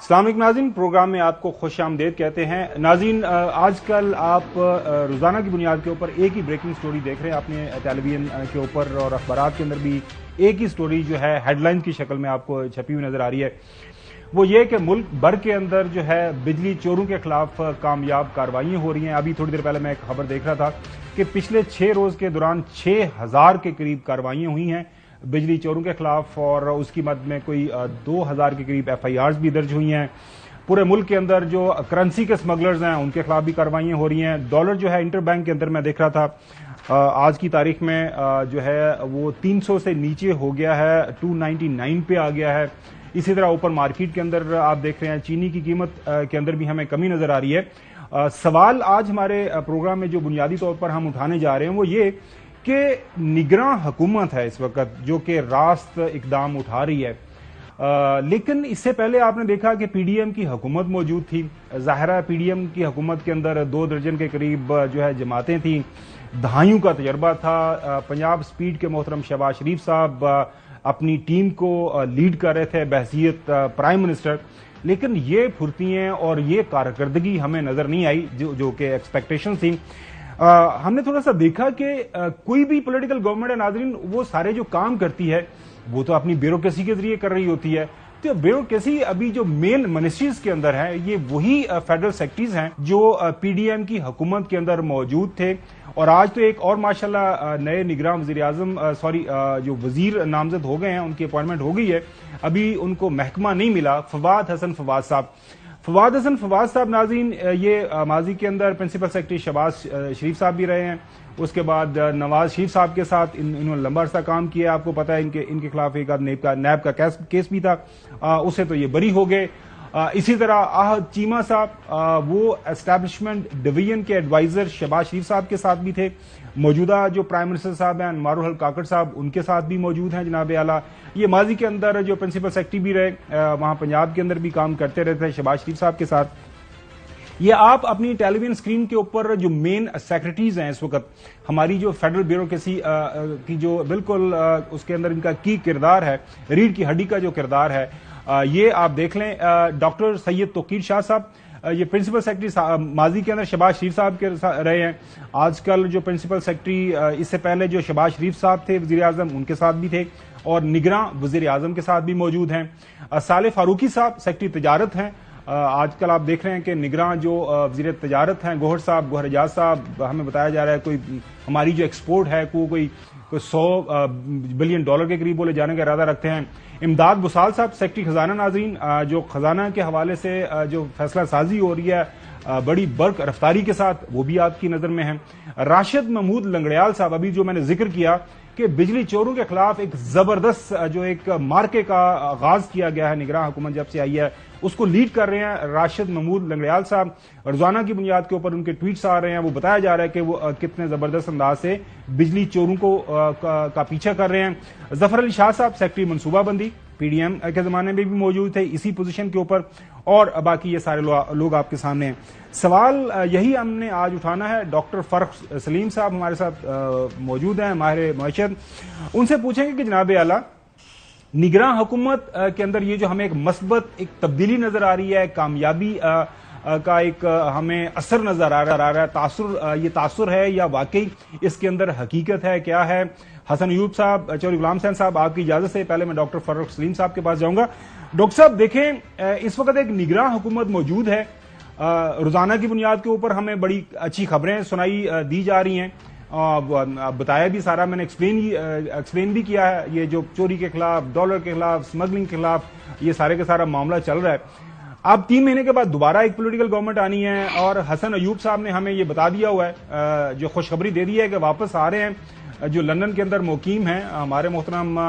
السلام علیکم ناظرین، پروگرام میں آپ کو خوش آمدید کہتے ہیں۔ ناظرین، آج کل آپ روزانہ کی بنیاد کے اوپر ایک ہی بریکنگ سٹوری دیکھ رہے ہیں اپنے ٹیلی ویژن کے اوپر، اور اخبارات کے اندر بھی ایک ہی سٹوری جو ہے ہیڈ لائن کی شکل میں آپ کو چھپی ہوئی نظر آ رہی ہے۔ وہ یہ کہ ملک بھر کے اندر جو ہے بجلی چوروں کے خلاف کامیاب کارروائیاں ہو رہی ہیں۔ ابھی تھوڑی دیر پہلے میں ایک خبر دیکھ رہا تھا کہ پچھلے 6 روز کے دوران 6000 کے قریب کارروائیاں ہوئی ہیں بجلی چوروں کے خلاف، اور اس کی مد میں کوئی 2000 کے قریب FIRs بھی درج ہوئی ہیں۔ پورے ملک کے اندر جو کرنسی کے اسمگلرز ہیں ان کے خلاف بھی کارروائیاں ہو رہی ہیں۔ ڈالر جو ہے انٹر بینک کے اندر میں دیکھ رہا تھا آج کی تاریخ میں جو ہے وہ 300 سے نیچے ہو گیا ہے، 299 پہ آ گیا ہے۔ اسی طرح اوپن مارکیٹ کے اندر آپ دیکھ رہے ہیں چینی کی قیمت کے اندر بھی ہمیں کمی نظر آ رہی ہے۔ سوال آج ہمارے پروگرام میں جو بنیادی طور پر ہم اٹھانے جا رہے ہیں وہ یہ کہ نگراں حکومت ہے اس وقت جو کہ راست اقدام اٹھا رہی ہے، لیکن اس سے پہلے آپ نے دیکھا کہ PDM کی حکومت موجود تھی۔ ظاہرہ PDM کی حکومت کے اندر 2 درجن کے قریب جو ہے جماعتیں تھیں، دہائیوں کا تجربہ تھا۔ پنجاب اسپیڈ کے محترم شہباز شریف صاحب اپنی ٹیم کو لیڈ کر رہے تھے بحیثیت پرائم منسٹر، لیکن یہ پھرتیاں اور یہ کارکردگی ہمیں نظر نہیں آئی جو کہ ایکسپیکٹیشن تھی۔ ہم نے تھوڑا سا دیکھا کہ کوئی بھی پولیٹیکل گورنمنٹ ہے ناظرین، وہ سارے جو کام کرتی ہے وہ تو اپنی بیوروکریسی کے ذریعے کر رہی ہوتی ہے۔ تو بیوروکریسی ابھی جو مین منسٹریز کے اندر ہے یہ وہی فیڈرل سیکٹریز ہیں جو PDM کی حکومت کے اندر موجود تھے، اور آج تو ایک اور ماشاءاللہ نئے نگراں وزیر اعظم جو وزیر نامزد ہو گئے ہیں ان کی اپوائنٹمنٹ ہو گئی ہے، ابھی ان کو محکمہ نہیں ملا۔ فواد حسن فواد صاحب ناظرین، یہ ماضی کے اندر پرنسپل سیکرٹری شہباز شریف صاحب بھی رہے ہیں، اس کے بعد نواز شریف صاحب کے ساتھ انہوں نے لمبا عرصہ کام کیا۔ آپ کو پتا ہے ان کے خلاف ایک نیب کا کیس بھی تھا، اسے تو یہ بری ہو گئے۔ اسی طرح احد چیمہ صاحب وہ اسٹیبلشمنٹ ڈویژن کے ایڈوائزر شہباز شریف صاحب کے ساتھ بھی تھے۔ موجودہ جو پرائم منسٹر صاحب ہیں انوار الحق کاکڑ صاحب، ان کے ساتھ بھی موجود ہیں جناب اعلیٰ۔ یہ ماضی کے اندر جو پرنسپل سیکرٹری بھی رہے، وہاں پنجاب کے اندر بھی کام کرتے رہتے ہیں شہباز شریف صاحب کے ساتھ۔ یہ آپ اپنی ٹیلی ویژن اسکرین کے اوپر جو مین سیکرٹریز ہیں اس وقت ہماری جو فیڈرل بیوروکریسی کی جو بالکل اس کے اندر ان کا کی کردار ہے، ریڑھ کی ہڈی کا جو کردار ہے، یہ آپ دیکھ لیں۔ ڈاکٹر سید توقیر شاہ صاحب، یہ پرنسپل سیکرٹری ماضی کے اندر شہباز شریف صاحب کے رہے ہیں، آج کل جو پرنسپل سیکرٹری اس سے پہلے جو شہباز شریف صاحب تھے وزیر اعظم، ان کے ساتھ بھی تھے، اور نگراں وزیر اعظم کے ساتھ بھی موجود ہیں۔ صالح فاروقی صاحب سیکرٹری تجارت ہیں، آج کل آپ دیکھ رہے ہیں کہ نگراں جو وزیر تجارت ہیں گوہر اعجاز صاحب، ہمیں بتایا جا رہا ہے کوئی ہماری جو ایکسپورٹ ہے کوئی 100 بلین ڈالر کے قریب وہ لے جانے کا ارادہ رکھتے ہیں۔ امداد بسال صاحب سیکرٹری خزانہ، ناظرین جو خزانہ کے حوالے سے جو فیصلہ سازی ہو رہی ہے بڑی برق رفتاری کے ساتھ، وہ بھی آپ کی نظر میں ہیں۔ راشد محمود لنگڑیال صاحب، ابھی جو میں نے ذکر کیا کہ بجلی چوروں کے خلاف ایک زبردست جو ایک مارکے کا آغاز کیا گیا ہے نگراں حکومت جب سے آئی ہے، اس کو لیڈ کر رہے ہیں راشد محمود لنگڑیال صاحب۔ روزانہ کی بنیاد کے اوپر ان کے ٹویٹس آ رہے ہیں، وہ بتایا جا رہا ہے کہ وہ کتنے زبردست انداز سے بجلی چوروں کو کا پیچھا کر رہے ہیں۔ ظفر علی شاہ صاحب سیکرٹری منصوبہ بندی، PDM کے زمانے میں بھی موجود تھے اسی پوزیشن کے اوپر، اور باقی یہ سارے لوگ آپ کے سامنے ہیں۔ سوال یہی ہم نے آج اٹھانا ہے۔ ڈاکٹر فرق سلیم صاحب ہمارے ساتھ موجود ہیں، ماہر معیشت، ان سے پوچھیں گے کہ جناب اعلیٰ، نگراں حکومت کے اندر یہ جو ہمیں ایک مثبت ایک تبدیلی نظر آ رہی ہے، کامیابی کا ایک ہمیں اثر نظر آ رہا ہے، یہ تاثر ہے یا واقعی اس کے اندر حقیقت ہے، کیا ہے؟ حسن ایوب صاحب، چودھری غلام حسین صاحب، آپ کی اجازت سے پہلے میں ڈاکٹر فرق سلیم صاحب کے پاس جاؤں گا۔ ڈاکٹر صاحب دیکھیں، اس وقت ایک نگراں حکومت موجود ہے، روزانہ کی بنیاد کے اوپر ہمیں بڑی اچھی خبریں سنائی دی جا رہی ہیں، بتایا بھی سارا، میں نے ایکسپلین بھی کیا ہے، یہ جو چوری کے خلاف، ڈالر کے خلاف، سمگلنگ کے خلاف یہ سارے کا سارا معاملہ چل رہا ہے۔ اب 3 مہینے کے بعد دوبارہ ایک پولیٹیکل گورنمنٹ آنی ہے، اور حسن ایوب صاحب نے ہمیں یہ بتا دیا ہوا ہے، جو خوشخبری دے دی ہے کہ واپس آ رہے ہیں، جو لندن کے اندر مقیم ہیں ہمارے محترم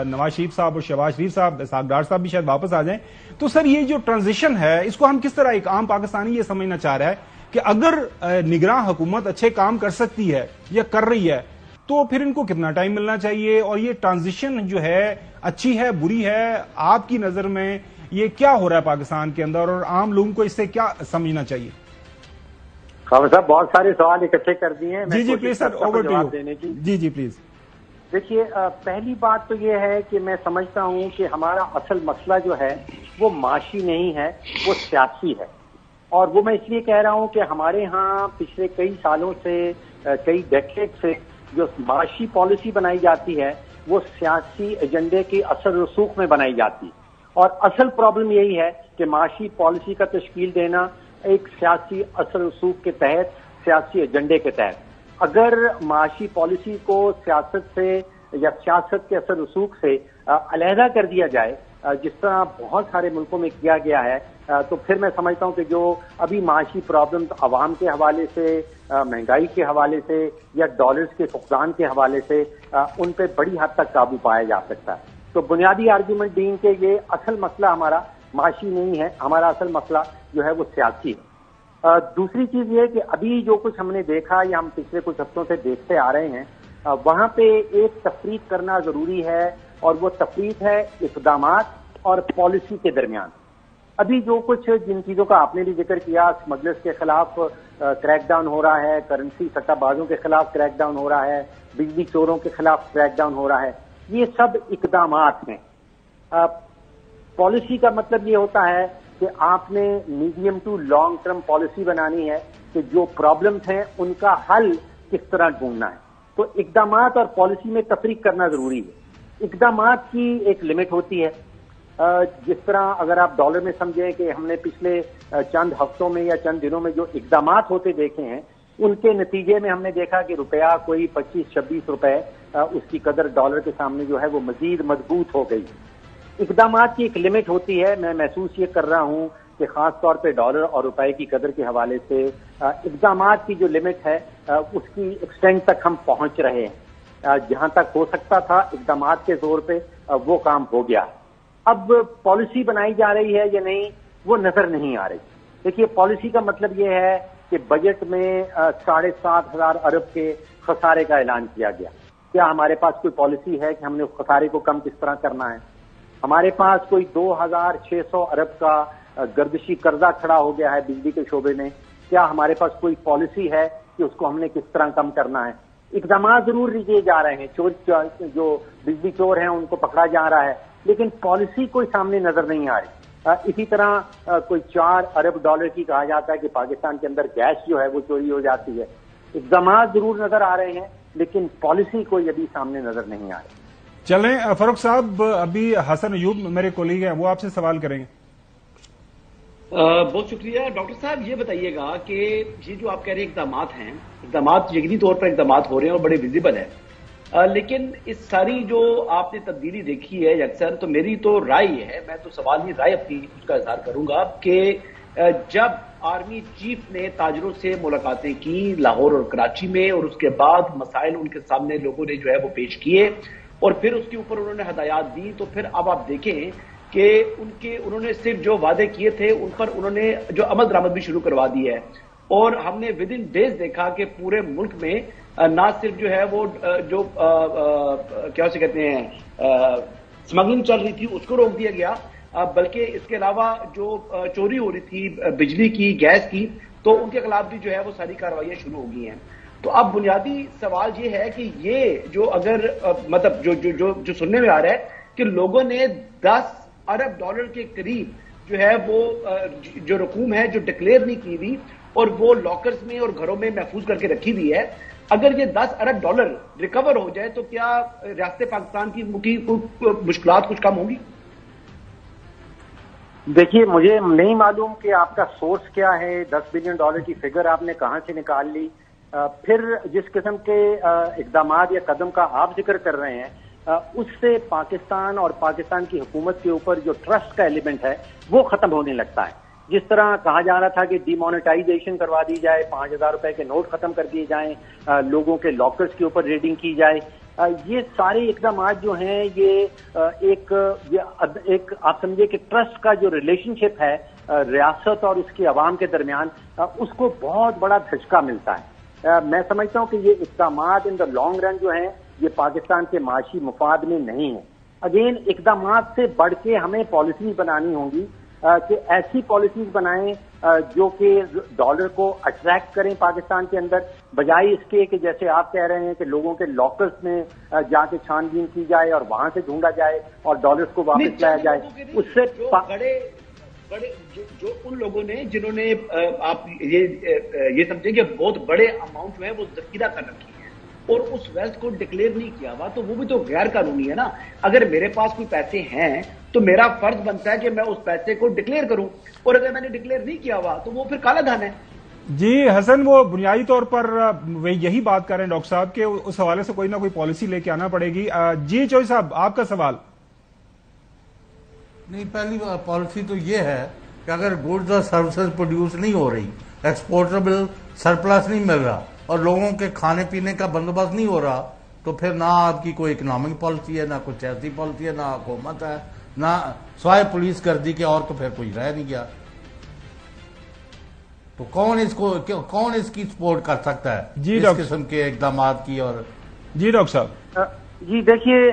نواز شریف صاحب اور شہباز شریف صاحب، اسحاق ڈار صاحب بھی شاید واپس آ جائیں۔ تو سر یہ جو ٹرانزیشن ہے اس کو ہم کس طرح، ایک عام پاکستانی یہ سمجھنا چاہ رہا ہے کہ اگر نگراں حکومت اچھے کام کر سکتی ہے یا کر رہی ہے تو پھر ان کو کتنا ٹائم ملنا چاہیے، اور یہ ٹرانزیشن جو ہے اچھی ہے بری ہے، آپ کی نظر میں یہ کیا ہو رہا ہے پاکستان کے اندر، اور عام لوگوں کو اس سے کیا سمجھنا چاہیے؟ خبر صاحب بہت سارے سوال اکٹھے کر دیے ہیں، جی please sir, over to you. جی پلیز۔ دیکھیے پہلی بات تو یہ ہے کہ میں سمجھتا ہوں کہ ہمارا اصل مسئلہ جو ہے وہ معاشی نہیں ہے، وہ سیاسی ہے. اور وہ میں اس لیے کہہ رہا ہوں کہ ہمارے ہاں پچھلے کئی سالوں سے، کئی ڈیکیڈ سے جو معاشی پالیسی بنائی جاتی ہے وہ سیاسی ایجنڈے کی اثر رسوخ میں بنائی جاتی ہے. اور اصل پرابلم یہی ہے کہ معاشی پالیسی کا تشکیل دینا ایک سیاسی اثر رسوخ کے تحت، سیاسی ایجنڈے کے تحت. اگر معاشی پالیسی کو سیاست سے یا سیاست کے اثر رسوخ سے علیحدہ کر دیا جائے، جس طرح بہت سارے ملکوں میں کیا گیا ہے، تو پھر میں سمجھتا ہوں کہ جو ابھی معاشی پرابلم عوام کے حوالے سے، مہنگائی کے حوالے سے یا ڈالرز کے فقدان کے حوالے سے، ان پہ بڑی حد تک قابو پایا جا سکتا ہے. تو بنیادی آرگیومنٹ دیں کہ یہ اصل مسئلہ ہمارا معاشی نہیں ہے، ہمارا اصل مسئلہ جو ہے وہ سیاسی ہے. دوسری چیز یہ کہ ابھی جو کچھ ہم نے دیکھا یا ہم پچھلے کچھ ہفتوں سے دیکھتے آ رہے ہیں، وہاں پہ ایک تفریق کرنا ضروری ہے، اور وہ تفریق ہے اقدامات اور پالیسی کے درمیان. ابھی جو کچھ جن چیزوں کا آپ نے بھی ذکر کیا، اسمگلرز کے خلاف کریک ڈاؤن ہو رہا ہے، کرنسی سٹہ بازوں کے خلاف کریک ڈاؤن ہو رہا ہے، بجلی چوروں کے خلاف کریک ڈاؤن ہو رہا ہے، یہ سب اقدامات ہیں. پالیسی کا مطلب یہ ہوتا ہے کہ آپ نے medium to long term policy بنانی ہے کہ جو پرابلمز ہیں ان کا حل کس طرح ڈھونڈنا ہے. تو اقدامات اور پالیسی میں تفریق کرنا ضروری ہے. اقدامات کی ایک لمٹ ہوتی ہے. جس طرح اگر آپ ڈالر میں سمجھیں کہ ہم نے پچھلے چند ہفتوں میں یا چند دنوں میں جو اقدامات ہوتے دیکھے ہیں، ان کے نتیجے میں ہم نے دیکھا کہ روپیہ کوئی 25-26 روپے اس کی قدر ڈالر کے سامنے جو ہے وہ مزید مضبوط ہو گئی. اقدامات کی ایک لمٹ ہوتی ہے. میں محسوس یہ کر رہا ہوں کہ خاص طور پہ ڈالر اور روپے کی قدر کے حوالے سے اقدامات کی جو لمٹ ہے اس کی ایکسٹینٹ تک ہم پہنچ رہے ہیں. جہاں تک ہو سکتا تھا اقدامات کے زور پہ وہ کام ہو گیا. اب پالیسی بنائی جا رہی ہے یا نہیں وہ نظر نہیں آ رہی. دیکھیے پالیسی کا مطلب یہ ہے کہ بجٹ میں 7,500 ارب کے خسارے کا اعلان کیا گیا. کیا ہمارے پاس کوئی پالیسی ہے کہ ہم نے اس خسارے کو کم کس طرح کرنا ہے؟ ہمارے پاس کوئی 2,600 ارب کا گردشی قرضہ کھڑا ہو گیا ہے بجلی کے شعبے میں. کیا ہمارے پاس کوئی پالیسی ہے کہ اس کو ہم نے کس طرح کم کرنا ہے؟ اقدامات ضرور لیے جا رہے ہیں، جو بجلی چور ہیں ان کو پکڑا جا رہا ہے، لیکن پالیسی کوئی سامنے نظر نہیں آ رہی. اسی طرح کوئی 4 ارب ڈالر کی کہا جاتا ہے کہ پاکستان کے اندر گیس جو ہے وہ چوری ہو جاتی ہے. اقدامات ضرور نظر آ رہے ہیں لیکن پالیسی کوئی ابھی سامنے نظر نہیں آ رہی. چلیں فاروق صاحب، ابھی حسن ایوب میرے کولیگ ہیں، وہ آپ سے سوال کریں گے. بہت شکریہ ڈاکٹر صاحب. یہ بتائیے گا کہ یہ جو آپ کہہ رہے ہیں اقدامات ہیں، اقدامات یقینی طور پر اقدامات ہو رہے ہیں اور بڑے ویزیبل ہیں، لیکن اس ساری جو آپ نے تبدیلی دیکھی ہے یکسر، تو میری تو رائے یہ ہے، میں تو سوال نہیں رائے اپنی اس کا اظہار کروں گا کہ جب آرمی چیف نے تاجروں سے ملاقاتیں کی لاہور اور کراچی میں، اور اس کے بعد مسائل ان کے سامنے لوگوں نے جو ہے وہ پیش کیے اور پھر اس کے اوپر انہوں نے ہدایات دی، تو پھر اب آپ دیکھیں کہ انہوں نے صرف جو وعدے کیے تھے ان پر انہوں نے جو عمل درآمد بھی شروع کروا دی ہے. اور ہم نے ود ان ڈیز دیکھا کہ پورے ملک میں نہ صرف جو ہے وہ جو کیا اسے کہتے ہیں اسمگلنگ چل رہی تھی اس کو روک دیا گیا، بلکہ اس کے علاوہ جو چوری ہو رہی تھی بجلی کی، گیس کی، تو ان کے خلاف بھی جو ہے وہ ساری کارروائیاں شروع ہو گئی ہیں. تو اب بنیادی سوال یہ ہے کہ یہ جو اگر مطلب جو سننے میں آ رہا ہے کہ لوگوں نے 10 ارب ڈالر کے قریب جو ہے وہ جو رقوم ہے جو ڈکلیئر نہیں کی ہوئی اور وہ لاکرز میں اور گھروں میں محفوظ کر کے رکھی ہوئی ہے، اگر یہ 10 ارب ڈالر ریکور ہو جائے تو کیا ریاست پاکستان کی مشکلات کچھ کم ہوں گی؟ دیکھیے مجھے نہیں معلوم کہ آپ کا سورس کیا ہے، 10 بلین ڈالر کی فگر آپ نے کہاں سے نکال لی. پھر جس قسم کے اقدامات یا قدم کا آپ ذکر کر رہے ہیں اس سے پاکستان اور پاکستان کی حکومت کے اوپر جو ٹرسٹ کا ایلیمنٹ ہے وہ ختم ہونے لگتا ہے. جس طرح کہا جا رہا تھا کہ ڈی مانیٹائزیشن کروا دی جائے، 5,000 روپے کے نوٹ ختم کر دیے جائیں، لوگوں کے لاکرز کے اوپر ریڈنگ کی جائے، یہ سارے اقدامات جو ہیں یہ ایک آپ سمجھے کہ ٹرسٹ کا جو ریلیشن شپ ہے ریاست اور اس کے عوام کے درمیان، اس کو بہت بڑا دھچکا ملتا ہے. میں سمجھتا ہوں کہ یہ اقدامات ان دا لانگ رن جو ہیں یہ پاکستان کے معاشی مفاد میں نہیں ہیں. اگین اقدامات سے بڑھ کے ہمیں پالیسیز بنانی ہوں گی کہ ایسی پالیسیز بنائیں جو کہ ڈالر کو اٹریکٹ کریں پاکستان کے اندر، بجائے اس کے کہ جیسے آپ کہہ رہے ہیں کہ لوگوں کے لاکرز میں جا کے چھان بین کی جائے اور وہاں سے ڈھونڈا جائے اور ڈالرز کو واپس لایا جائے. اس سے بڑے جو ان لوگوں نے جنہوں نے آپ یہ سمجھیں کہ بہت بڑے اماؤنٹ جو ہے وہ ذخیرہ کر رکھی ہے اور اس ویلتھ کو ڈکلیئر نہیں کیا ہوا، تو وہ بھی تو غیر قانونی ہے نا. اگر میرے پاس کوئی پیسے ہیں تو میرا فرض بنتا ہے کہ میں اس پیسے کو ڈکلیئر کروں، اور اگر میں نے ڈکلیئر نہیں کیا ہوا تو وہ پھر کالا دھن ہے. جی حسن، وہ بنیادی طور پر یہی بات کر رہے ہیں ڈاکٹر صاحب کہ اس حوالے سے کوئی نہ کوئی پالیسی لے کے آنا پڑے گی. جی چوئی صاحب، آپ کا سوال. نہیں، پہلی پالیسی تو یہ ہے کہ اگر گوڈز اور سروسز پروڈیوس نہیں ہو رہی، ایکسپورٹیبل سرپلس نہیں مل رہا اور لوگوں کے کھانے پینے کا بندوبست نہیں ہو رہا، تو پھر نہ آپ کی کوئی اکنامک پالیسی ہے، نہ کوئی سیاسی پالیسی ہے، نہ حکومت ہے، نہ سوائے پولیس گردی کے اور تو پھر کوئی رہ نہیں گیا. تو کون اس کی سپورٹ کر سکتا ہے اس قسم کے اقدامات کی؟ اور جی ڈاکٹر صاحب. جی دیکھیے،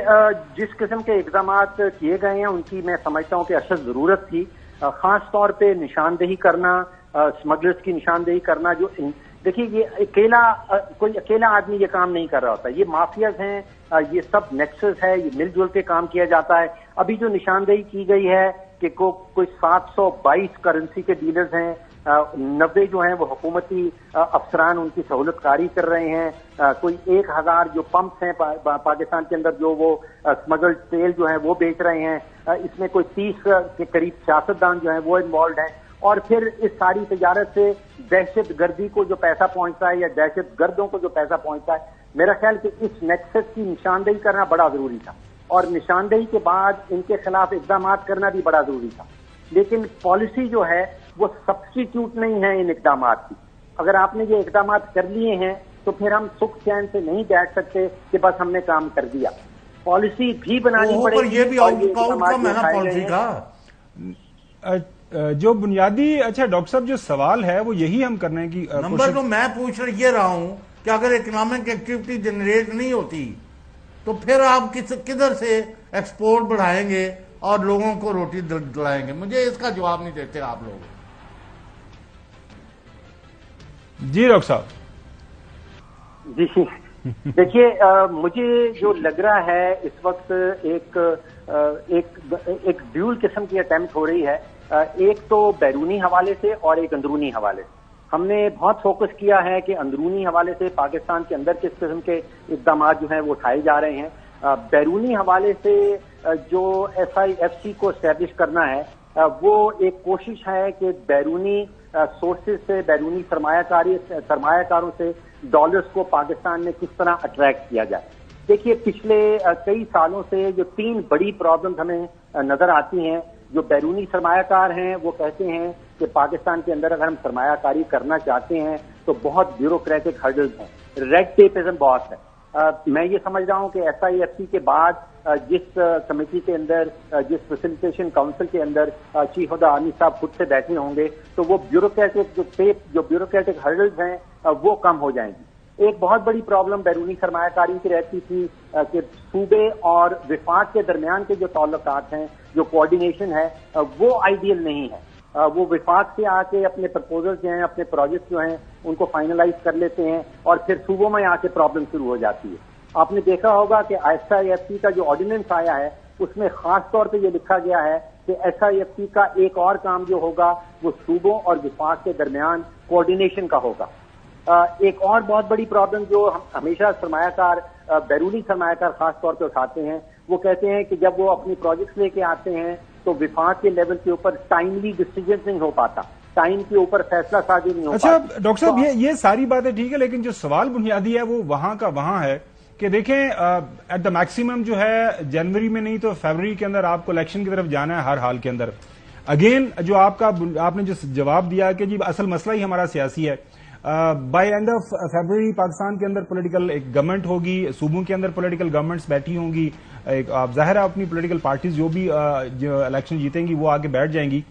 جس قسم کے اقدامات کیے گئے ہیں ان کی میں سمجھتا ہوں کہ اشد ضرورت تھی. خاص طور پہ نشاندہی کرنا، اسمگلرز کی نشاندہی کرنا. جو دیکھیے یہ کوئی اکیلا آدمی یہ کام نہیں کر رہا ہوتا، یہ مافیاز ہیں، یہ سب نیکسس ہے، یہ مل جل کے کام کیا جاتا ہے. ابھی جو نشاندہی کی گئی ہے کہ کوئی 722 کرنسی کے ڈیلرز ہیں، 90 جو ہیں وہ حکومتی افسران ان کی سہولت کاری کر رہے ہیں، کوئی 1000 جو پمپس ہیں پاکستان کے اندر جو وہ اسمگلڈ تیل جو ہیں وہ بیچ رہے ہیں. اس میں کوئی 30 کے قریب سیاستدان جو ہیں وہ انوالوڈ ہیں. اور پھر اس ساری تجارت سے دہشت گردی کو جو پیسہ پہنچتا ہے یا دہشت گردوں کو جو پیسہ پہنچتا ہے، میرا خیال کہ اس نیکسس کی نشاندہی کرنا بڑا ضروری تھا، اور نشاندہی کے بعد ان کے خلاف اقدامات کرنا بھی بڑا ضروری تھا. لیکن پالیسی جو ہے وہ سبسٹیٹیوٹ نہیں ہے ان اقدامات کی. اگر آپ نے یہ اقدامات کر لیے ہیں تو پھر ہم سکھ چین سے نہیں بیٹھ سکتے کہ بس ہم نے کام کر دیا. پالیسی بھی بنانی پڑے گی. یہ بھی آؤٹ کم ہے نا پالیسی کا. جو بنیادی اچھا ڈاکٹر صاحب جو سوال ہے وہ یہی ہم کرنے کی نمبر تو میں پوچھ یہ رہا ہوں کہ اگر اکنامک ایکٹیویٹی جنریٹ نہیں ہوتی تو پھر آپ کدھر سے ایکسپورٹ بڑھائیں گے اور لوگوں کو روٹی دلائیں گے؟ مجھے اس کا جواب نہیں دیتے آپ لوگ. جی ڈاکٹر صاحب. جی دیکھیے، مجھے جو لگ رہا ہے اس وقت ایک ڈیول قسم کی اٹیمپٹ ہو رہی ہے. ایک تو بیرونی حوالے سے اور ایک اندرونی حوالے سے. ہم نے بہت فوکس کیا ہے کہ اندرونی حوالے سے پاکستان کے اندر کس قسم کے اقدامات جو ہیں وہ اٹھائے جا رہے ہیں. بیرونی حوالے سے جو SIFC کو اسٹیبلش کرنا ہے وہ ایک کوشش ہے کہ بیرونی سورسز سے، بیرونی سرمایہ کاروں سے ڈالرز کو پاکستان میں کس طرح اٹریکٹ کیا جائے. دیکھیے پچھلے کئی سالوں سے جو 3 بڑی پرابلمز ہمیں نظر آتی ہیں. جو بیرونی سرمایہ کار ہیں وہ کہتے ہیں کہ پاکستان کے اندر اگر ہم سرمایہ کاری کرنا چاہتے ہیں تو بہت بیوروکریٹک ہرڈلز ہیں، ریڈ ٹیپزم بہت ہے. میں یہ سمجھ رہا ہوں کہ SIFC کے بعد جس کمیٹی کے اندر، جس فیسیلیٹیشن کاؤنسل کے اندر چیف آف دا آرمی صاحب خود سے بیٹھے ہوں گے تو وہ بیوروکریٹک ہرڈلز ہیں وہ کم ہو جائیں گی. ایک بہت بڑی پرابلم بیرونی سرمایہ کاری کی رہتی تھی کہ صوبے اور وفاق کے درمیان کے جو تعلقات ہیں، جو کوآرڈینیشن ہے وہ آئیڈیل نہیں ہے. وہ وفاق سے آ کے اپنے پرپوزل جو ہیں، اپنے پروجیکٹ جو ہیں ان کو فائنلائز کر لیتے ہیں اور پھر صوبوں میں آ کے پرابلم شروع ہو جاتی ہے. آپ نے دیکھا ہوگا کہ SIFC کا جو آرڈیننس آیا ہے اس میں خاص طور پہ یہ لکھا گیا ہے کہ SIFC کا ایک اور کام جو ہوگا وہ صوبوں اور وفاق کے درمیان کوآرڈینیشن کا ہوگا. ایک اور بہت بڑی پرابلم جو ہمیشہ سرمایہ کار، بیرونی سرمایہ کار خاص طور پہ اٹھاتے ہیں، وہ کہتے ہیں کہ جب وہ اپنی پروجیکٹس لے کے آتے ہیں تو وفاق کے لیول کے اوپر ٹائملی ڈیسیجن نہیں ہو پاتا، ٹائم کے اوپر فیصلہ سازی نہیں ہو پاتی. اچھا ڈاکٹر صاحب، یہ ساری باتیں ٹھیک ہے، لیکن جو سوال بنیادی ہے وہ وہاں کا وہاں ہے کہ دیکھیں ایٹ دا میکسیمم جو ہے جنوری میں نہیں تو فروری کے اندر آپ کو الیکشن کی طرف جانا ہے ہر حال کے اندر. اگین جو آپ نے جو جواب دیا کہ جی اصل مسئلہ ہی ہمارا سیاسی ہے. By and of February Pakistan کے اندر پولیٹیکل ایک گورنمنٹ ہوگی، صوبوں کے اندر پولیٹیکل گورنمنٹس بیٹھی ہوں گی، آپ ظاہر ہے اپنی پولیٹیکل پارٹیز جو بھی جو الیکشن جیتیں گی وہ آگے بیٹھ جائیں گی.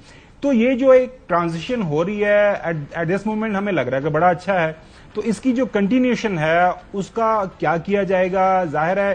تو یہ جو ایک ٹرانزیشن ہو رہی ہے ایٹ دس مومنٹ ہمیں لگ رہا ہے کہ بڑا اچھا ہے. تو اس کی جو کنٹینیوشن ہے اس کا کیا کیا جائے گا؟ ظاہر ہے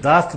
$10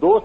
2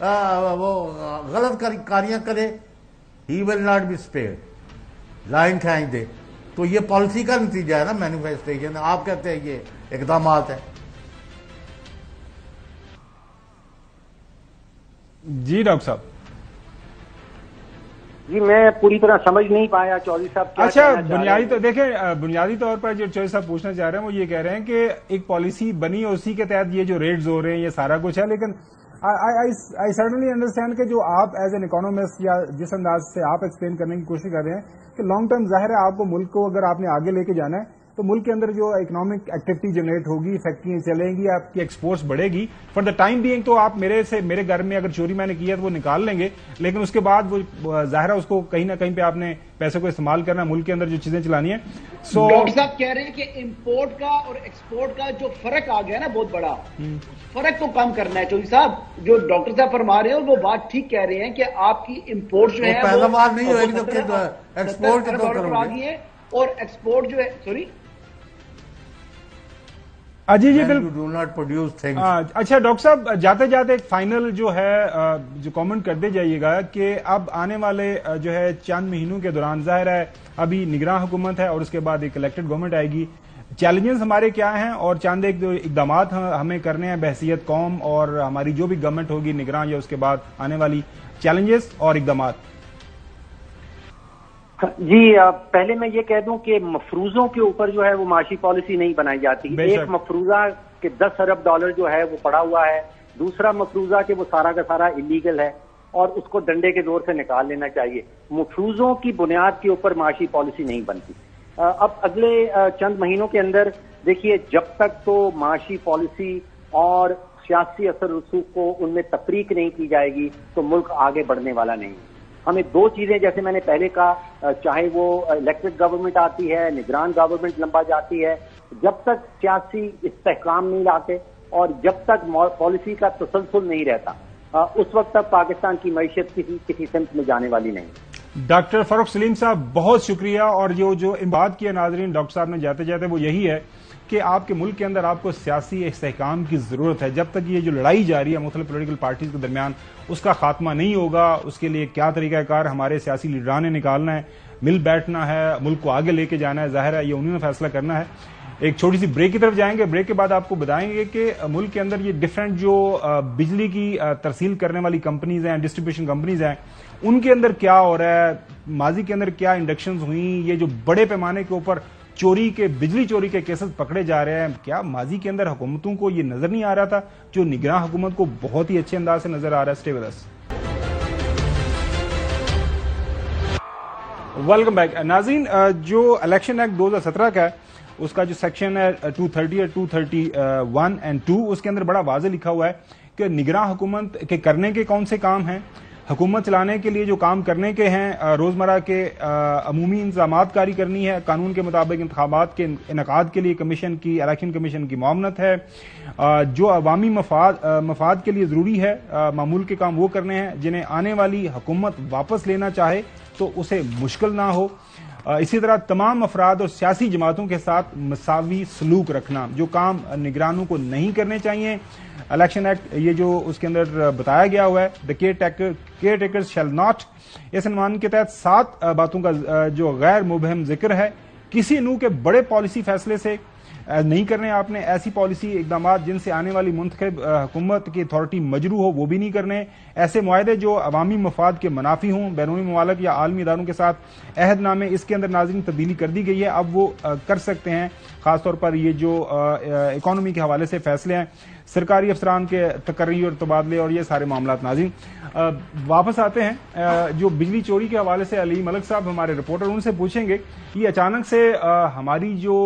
وہ غلط کاریاں کرے ہی ول ناٹ بی اسپیئرڈ، لائن کھینچ دے. تو یہ پالیسی کا نتیجہ ہے نا مینیفیسٹیشن. آپ کہتے ہیں یہ اقدامات ہیں. جی ڈاکٹر صاحب. جی میں پوری طرح سمجھ نہیں پایا چودھری صاحب کیا اچھا کہنا چاہ رہے ہیں. بنیادی تو دیکھیں بنیادی طور پر جو چودھری صاحب پوچھنا چاہ رہے ہیں وہ یہ کہہ رہے ہیں کہ ایک پالیسی بنی اسی کے تحت یہ جو ریٹز ہو رہے ہیں یہ سارا کچھ ہے، لیکن آئی سرٹنلی انڈرسٹینڈ کہ جو آپ ایز این اکانومسٹ یا جس انداز سے آپ ایکسپلین کرنے کی کوشش کر رہے ہیں کہ لانگ ٹرم ظاہر ہے آپ کو ملک کو اگر آپ نے آگے لے کے جانا ہے تو ملک کے اندر جو اکنامک ایکٹیویٹی جنریٹ ہوگی، فیکٹریاں چلیں گی، آپ کی ایکسپورٹس بڑھے گی. فار دا ٹائم بینگ تو آپ میرے گھر میں اگر چوری میں نے کیا تو وہ نکال لیں گے، لیکن اس کے بعد وہ ظاہر ہے اس کو کہیں نہ کہیں پہ آپ نے پیسے کو استعمال کرنا ملک کے اندر جو چیزیں چلانی ہیں. سو ڈاکٹر صاحب کہہ رہے ہیں کہ امپورٹ کا اور ایکسپورٹ کا جو فرق آ گیا نا بہت بڑا، فرق کو کم کرنا ہے. چودھری صاحب جو ڈاکٹر صاحب فرما رہے ہیں وہ بات ٹھیک کہہ رہے ہیں کہ آپ کی امپورٹ جو ہے پیداوار نہیں ہوئے گی تو ایکسپورٹ آ گئی ہے، اور ایکسپورٹ جو ہے سوری جی بالکل. اچھا ڈاکٹر صاحب جاتے جاتے ایک فائنل جو ہے جو کامنٹ کرتے جائیے گا کہ اب آنے والے جو ہے چند مہینوں کے دوران ظاہر ہے ابھی نگراں حکومت ہے اور اس کے بعد ایک الیکٹڈ گورنمنٹ آئے گی. چیلنجز ہمارے کیا ہیں اور چاند ایک جو اقدامات ہمیں کرنے ہیں بحیثیت قوم اور ہماری جو بھی گورنمنٹ ہوگی نگراں یا اس کے بعد آنے والی چیلنجز اور اقدامات؟ جی پہلے میں یہ کہہ دوں کہ مفروضوں کے اوپر جو ہے وہ معاشی پالیسی نہیں بنائی جاتی. ایک مفروضہ کہ 10 ارب ڈالر جو ہے وہ پڑا ہوا ہے، دوسرا مفروضہ کہ وہ سارا کا سارا انلیگل ہے اور اس کو ڈنڈے کے زور سے نکال لینا چاہیے. مفروضوں کی بنیاد کے اوپر معاشی پالیسی نہیں بنتی. اب اگلے چند مہینوں کے اندر دیکھیے جب تک تو معاشی پالیسی اور سیاسی اثر رسوخ کو ان میں تفریق نہیں کی جائے گی تو ملک آگے بڑھنے والا نہیں. ہمیں دو چیزیں جیسے میں نے پہلے کہا، چاہے وہ الیکٹڈ گورنمنٹ آتی ہے، نگران گورنمنٹ لمبا جاتی ہے، جب تک سیاسی استحکام نہیں لاتے اور جب تک پالیسی کا تسلسل نہیں رہتا اس وقت تک پاکستان کی معیشت کسی سمت میں جانے والی نہیں. ڈاکٹر فاروق سلیم صاحب بہت شکریہ. اور جو بات کیا ناظرین ڈاکٹر صاحب نے جاتے جاتے وہ یہی ہے کہ آپ کے ملک کے اندر آپ کو سیاسی استحکام کی ضرورت ہے. جب تک یہ جو لڑائی جاری ہے مختلف پولیٹیکل پارٹیز کے درمیان اس کا خاتمہ نہیں ہوگا. اس کے لیے کیا طریقہ کار ہمارے سیاسی لیڈران نے نکالنا ہے، مل بیٹھنا ہے، ملک کو آگے لے کے جانا ہے. ظاہر ہے یہ انہوں نے فیصلہ کرنا ہے. ایک چھوٹی سی بریک کی طرف جائیں گے. بریک کے بعد آپ کو بتائیں گے کہ ملک کے اندر یہ ڈفرینٹ جو بجلی کی ترسیل کرنے والی کمپنیز ہیں، ڈسٹریبیوشن کمپنیز ہیں، ان کے اندر کیا ہو رہا ہے، ماضی کے اندر کیا انڈکشنز ہوئیں، یہ جو بڑے پیمانے کے اوپر بجلی چوری کے کیسز پکڑے جا رہے ہیں، کیا ماضی کے اندر حکومتوں کو یہ نظر نہیں آ رہا تھا جو نگراں حکومت کو بہت ہی اچھے انداز سے نظر آ رہا ہے. Stay with us. Welcome back. ناظرین جو الیکشن ایکٹ 2017 کا ہے اس کا جو سیکشن ہے 230 اور 231 اینڈ 2 اس کے اندر بڑا واضح لکھا ہوا ہے کہ نگراں حکومت کے کرنے کے کون سے کام ہیں، حکومت چلانے کے لیے جو کام کرنے کے ہیں، روزمرہ کے عمومی انتظامات کاری کرنی ہے، قانون کے مطابق انتخابات کے انعقاد کے لیے الیکشن کمیشن کی معاونت ہے، جو عوامی مفاد کے لیے ضروری ہے معمول کے کام وہ کرنے ہیں، جنہیں آنے والی حکومت واپس لینا چاہے تو اسے مشکل نہ ہو. اسی طرح تمام افراد اور سیاسی جماعتوں کے ساتھ مساوی سلوک رکھنا، جو کام نگرانوں کو نہیں کرنے چاہیے. الیکشن ایکٹ یہ جو اس کے اندر بتایا گیا ہوا ہے the caretakers shall not, اس عنوان کے تحت 7 باتوں کا جو غیر مبہم ذکر ہے. کسی نوع کے بڑے پالیسی فیصلے سے نہیں کرنے آپ نے، ایسی پالیسی اقدامات جن سے آنے والی منتخب حکومت کی اتھارٹی مجروح ہو وہ بھی نہیں کرنے. ایسے معاہدے جو عوامی مفاد کے منافی ہوں، بیرونی ممالک یا عالمی اداروں کے ساتھ عہد نامے، اس کے اندر ناظرین تبدیلی کر دی گئی ہے، اب وہ کر سکتے ہیں. خاص طور پر یہ جو اکانومی کے حوالے سے فیصلے ہیں، سرکاری افسران کے تقرری اور تبادلے اور یہ سارے معاملات. ناظرین واپس آتے ہیں جو بجلی چوری کے حوالے سے علی ملک صاحب ہمارے رپورٹر، ان سے پوچھیں گے یہ اچانک سے ہماری جو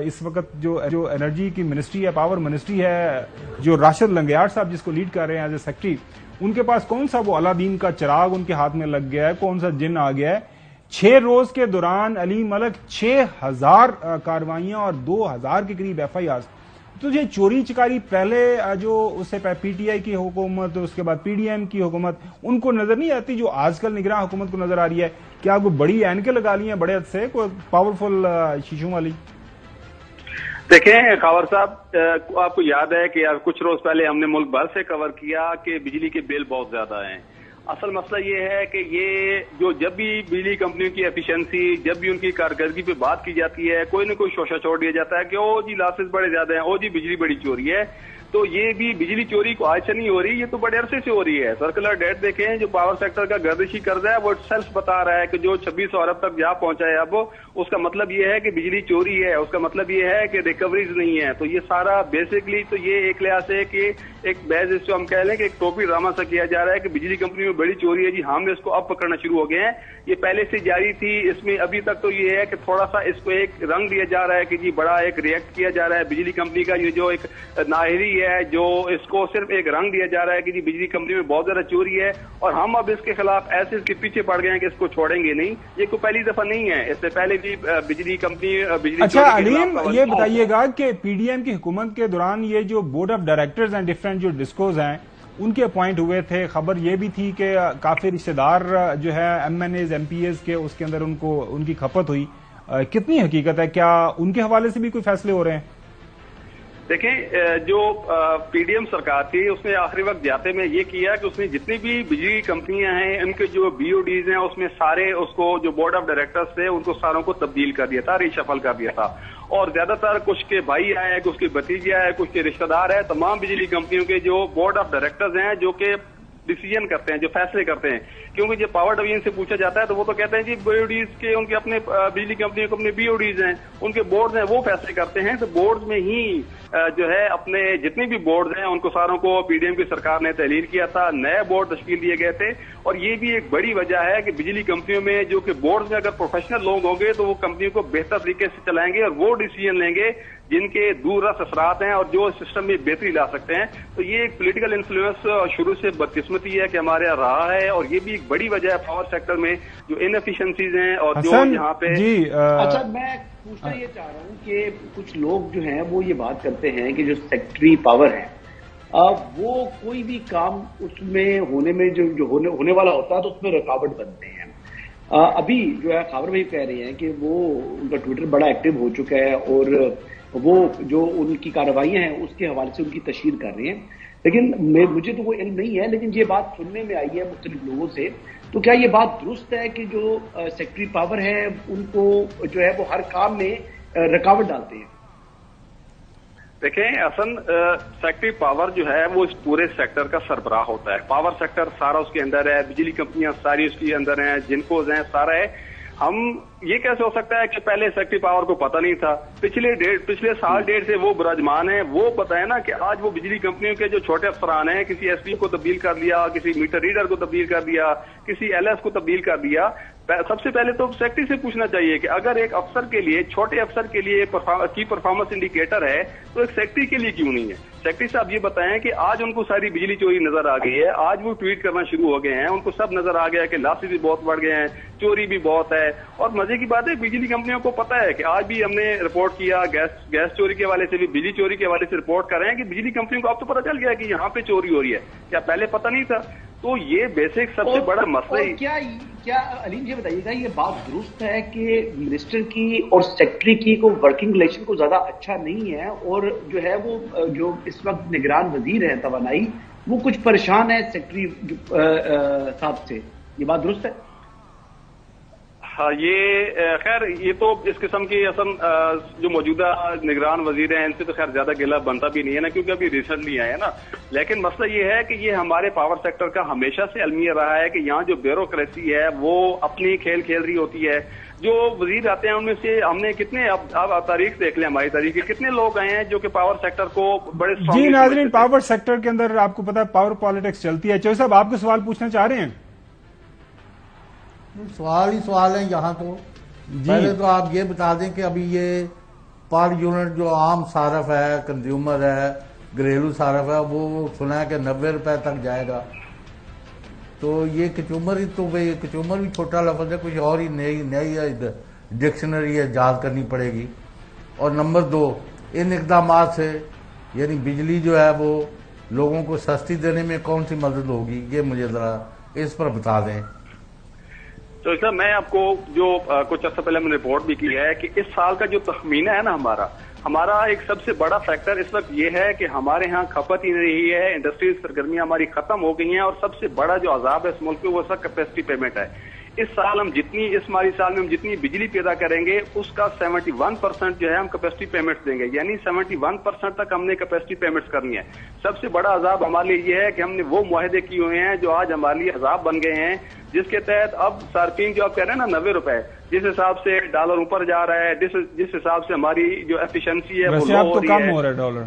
اس وقت جو انرجی کی منسٹری ہے، پاور منسٹری ہے، جو راشد لنگیار صاحب جس کو لیڈ کر رہے ہیں ایز اے سیکرٹری، ان کے پاس کون سا وہ علادین کا چراغ ان کے ہاتھ میں لگ گیا ہے، کون سا جن آ گیا ہے. 6 روز کے دوران علی ملک 6000 کاروائیاں اور 2000 کے قریب FIRs. تو یہ چوری چکاری پہلے جو اس سے پی ٹی آئی کی حکومت، اس کے بعد PDM کی حکومت، ان کو نظر نہیں آتی جو آج کل نگراں حکومت کو نظر آ رہی ہے؟ کیا کوئی بڑی اینکیں لگا لی ہیں بڑے حد سے، کوئی پاورفل شیشوں والی؟ دیکھیں خاور صاحب، آپ کو یاد ہے کہ کچھ روز پہلے ہم نے ملک بھر سے کور کیا کہ بجلی کے بل بہت زیادہ ہیں. اصل مسئلہ یہ ہے کہ یہ جو جب بھی بجلی کمپنیوں کی ایفیشنسی، جب بھی ان کی کارکردگی پہ بات کی جاتی ہے، کوئی نہ کوئی شوشہ چھوڑ دیا جاتا ہے کہ او جی لاسز بڑے زیادہ ہیں، او جی بجلی بڑی چوری ہے. تو یہ بھی بجلی چوری کو آج سے نہیں ہو رہی، یہ تو بڑے عرصے سے ہو رہی ہے. سرکولر ڈیٹ دیکھیں، جو پاور سیکٹر کا گردشی قرض ہے وہ سیلف بتا رہا ہے کہ جو 2600 ارب تک جا پہنچا ہے اب، اس کا مطلب یہ ہے کہ بجلی چوری ہے، اس کا مطلب یہ ہے کہ ریکوریز نہیں ہے. تو یہ سارا بیسکلی تو یہ ایک لحاظ سے کہ ایک بیز اس کو ہم کہہ لیں کہ ایک ٹوپی ڈرامہ سا کیا جا رہا ہے کہ بجلی کمپنی میں بڑی چوری ہے. جی ہم نے اس کو اب پکڑنا شروع ہو گئے ہیں، یہ پہلے سے جاری تھی. اس میں ابھی تک تو یہ ہے کہ تھوڑا سا اس کو ایک رنگ دیا جا رہا ہے کہ جی بڑا ایک ریئیکٹ کیا جا رہا ہے بجلی کمپنی کا. یہ جو ایک ناہری ہے، جو اس کو صرف ایک رنگ دیا جا رہا ہے کہ جی بجلی کمپنی میں بہت زیادہ چوری ہے، اور ہم اب اس کے خلاف ایسے اس کے پیچھے پڑ گئے ہیں کہ اس کو چھوڑیں گے نہیں. یہ کوئی پہلی دفعہ نہیں ہے، اس سے پہلے بھی بجلی کمپنی بجلی. اچھا علیم، یہ بتائیے گا کہ پی ڈی ایم کی حکومت کے دوران یہ جو بورڈ آف ڈائریکٹرز ہیں ڈفرینٹ جو ڈسکوز ہیں ان کے اپوائنٹ ہوئے تھے، خبر یہ بھی تھی کہ کافی رشتہ دار جو ہے M N As M P As کے اس کے اندر ان کی کھپت ہوئی. کتنی حقیقت ہے؟ کیا ان کے حوالے سے بھی کوئی فیصلے ہو رہے ہیں؟ دیکھیں، جو پی ڈی ایم سرکار تھی اس نے آخری وقت جاتے میں یہ کیا کہ اس نے جتنی بھی بجلی کمپنیاں ہیں ان کے جو بی او ڈیز ہیں اس میں سارے اس کو جو بورڈ آف ڈائریکٹرز تھے ان کو ساروں کو تبدیل کر دیا تھا، ریشفل کر دیا تھا. اور زیادہ تر کچھ کے بھائی آئے، کچھ کے بھتیجے آئے، کچھ کے رشتہ دار ہیں. تمام بجلی کمپنیوں کے جو بورڈ آف ڈائریکٹرز ہیں جو کہ ڈیسیژن کرتے ہیں، جو فیصلے کرتے ہیں، کیونکہ جب پاور ڈویژن سے پوچھا جاتا ہے تو وہ تو کہتے ہیں جی بی او ڈیز کے ان کے اپنے بجلی کمپنیوں کے اپنے بی او ڈیز ہیں، ان کے بورڈز ہیں، وہ فیصلے کرتے ہیں. تو بورڈز میں ہی جو ہے اپنے جتنے بھی بورڈز ہیں ان کو ساروں کو پی ڈی ایم کی سرکار نے تحلیل کیا تھا، نئے بورڈ تشکیل دیے گئے تھے. اور یہ بھی ایک بڑی وجہ ہے کہ بجلی کمپنیوں میں جو کہ بورڈز میں اگر پروفیشنل لوگ ہوں گے تو وہ کمپنیوں کو بہتر طریقے سے چلائیں گے اور وہ ڈیسیژن لیں گے جن کے دور رس اثرات ہیں اور جو سسٹم میں بہتری لا سکتے ہیں. تو یہ ایک پولیٹیکل انفلوئنس شروع سے بدقسمتی ہے کہ ہمارے یہاں رہا ہے، اور یہ بھی ایک بڑی وجہ ہے پاور سیکٹر میں جو انفیشنسیز ہیں اور جو یہاں پہ. جی اچھا، میں پوچھنا یہ چاہ رہا ہوں کہ کچھ لوگ جو ہیں وہ یہ بات کرتے ہیں کہ جو سیکٹری پاور ہے وہ کوئی بھی کام اس میں ہونے میں جو ہونے والا ہوتا ہے تو اس میں رکاوٹ بنتے ہیں. ابھی جو ہے خبر بھائی کہہ رہے ہیں کہ وہ ان کا ٹویٹر بڑا ایکٹیو ہو چکا ہے اور وہ جو ان کی کارروائیاں ہیں اس کے حوالے سے ان کی تشہیر کر رہے ہیں. لیکن مجھے تو وہ علم نہیں ہے، لیکن یہ بات سننے میں آئی ہے مختلف لوگوں سے. تو کیا یہ بات درست ہے کہ جو سیکٹری پاور ہے ان کو جو ہے وہ ہر کام میں رکاوٹ ڈالتے ہیں؟ دیکھیں، اصل سیکٹری پاور جو ہے وہ اس پورے سیکٹر کا سربراہ ہوتا ہے. پاور سیکٹر سارا اس کے اندر ہے، بجلی کمپنیاں ساری اس کے اندر ہیں، جنکوز ہیں، سارا ہے. ہم یہ کیسے ہو سکتا ہے کہ پہلے سیکٹری پاور کو پتہ نہیں تھا؟ پچھلے سال ڈیڑھ سے وہ براجمان ہیں، وہ پتہ ہے نا کہ آج وہ بجلی کمپنیوں کے جو چھوٹے افسران ہیں، کسی ایس پی کو تبدیل کر دیا، کسی میٹر ریڈر کو تبدیل کر دیا، کسی ایل ایس کو تبدیل کر دیا. سب سے پہلے تو سیکٹری سے پوچھنا چاہیے کہ اگر ایک افسر کے لیے، چھوٹے افسر کے لیے کی پرفارمنس انڈیکیٹر ہے تو ایک سیکٹری کے لیے کیوں نہیں ہے؟ سیکٹری صاحب یہ بتائیں کہ آج ان کو ساری بجلی چوری نظر آ گئی ہے، آج وہ ٹویٹ کرنا شروع ہو گئے ہیں، ان کو سب نظر آ گیا کہ لاسز بھی بہت بڑھ گئے ہیں، چوری بھی بہت ہے. اور مزے کی بات ہے بجلی کمپنیوں کو پتا ہے کہ آج بھی ہم نے رپورٹ کیا گیس چوری کے حوالے سے بھی، بجلی چوری کے حوالے سے رپورٹ کر رہے ہیں کہ بجلی کمپنیوں کو اب تو پتا چل گیا کہ یہاں پہ چوری ہو رہی ہے. کیا پہلے پتا نہیں تھا؟ تو یہ بیسک سب سے بڑا مسئلہ. کیا علیم یہ بتائیے گا، یہ بات درست ہے کہ منسٹر کی اور سیکٹری کی کو ورکنگ ریلیشن کو زیادہ اچھا نہیں ہے، اور جو ہے وہ جو اس وقت نگران وزیر ہیں توانائی وہ کچھ پریشان ہے سیکٹری صاحب سے، یہ بات درست ہے؟ ہاں، یہ خیر یہ تو اس قسم کی اصل جو موجودہ نگران وزیر ہیں ان سے تو خیر زیادہ گلہ بنتا بھی نہیں ہے نا، کیونکہ ابھی ریسنٹلی آئے ہیں نا. لیکن مسئلہ یہ ہے کہ یہ ہمارے پاور سیکٹر کا ہمیشہ سے المیہ رہا ہے کہ یہاں جو بیوروکریسی ہے وہ اپنی کھیل کھیل رہی ہوتی ہے. جو وزیر آتے ہیں ان میں سے ہم نے کتنے، اب تاریخ دیکھ لیں ہماری تاریخ، کتنے لوگ آئے ہیں جو کہ پاور سیکٹر کو بڑے. جی ناظرین، پاور سیکٹر کے اندر آپ کو پتا ہے پاور پالیٹکس چلتی ہے. چوہدری صاحب آپ کو سوال پوچھنا چاہ رہے ہیں؟ سوال ہی سوال ہے یہاں تو. پہلے تو آپ یہ بتا دیں کہ ابھی یہ پر یونٹ جو عام صارف ہے، کنزیومر ہے، گھریلو صارف ہے، وہ سنا ہے کہ 90 روپے تک جائے گا. تو یہ کچومر ہی تو کچومر بھی چھوٹا لفظ ہے، کچھ اور ہی نئی ڈکشنری ایجاد کرنی پڑے گی. اور نمبر 2، ان اقدامات سے یعنی بجلی جو ہے وہ لوگوں کو سستی دینے میں کون سی مدد ہوگی، یہ مجھے ذرا اس پر بتا دیں. تو سر میں آپ کو جو کچھ عرصہ پہلے ہم نے رپورٹ بھی کی ہے کہ اس سال کا جو تخمینہ ہے نا ہمارا، ہمارا ایک سب سے بڑا فیکٹر اس وقت یہ ہے کہ ہمارے ہاں کھپت ہی نہیں رہی ہے، انڈسٹریز سرگرمیاں ہماری ختم ہو گئی ہیں، اور سب سے بڑا جو عذاب ہے اس ملک میں وہ سب کیپیسٹی پیمنٹ ہے۔ اس مالی سال میں ہم جتنی بجلی پیدا کریں گے اس کا 71% جو ہے ہم کیپیسٹی پیمنٹس دیں گے، یعنی 71% تک ہم نے کیپیسٹی پیمنٹس کرنی ہے۔ سب سے بڑا عذاب ہمارے لیے یہ ہے کہ ہم نے وہ معاہدے کیے ہوئے ہیں جو آج ہمارے لیے عذاب بن گئے ہیں، جس کے تحت اب صارفین جو آپ کہہ رہے ہیں نا 90 روپے، جس حساب سے ڈالر اوپر جا رہا ہے، جس حساب سے ہماری جو ایفیشنسی ہے وہ لو ہو رہی ہے، کم ہو رہا ہے ڈالر۔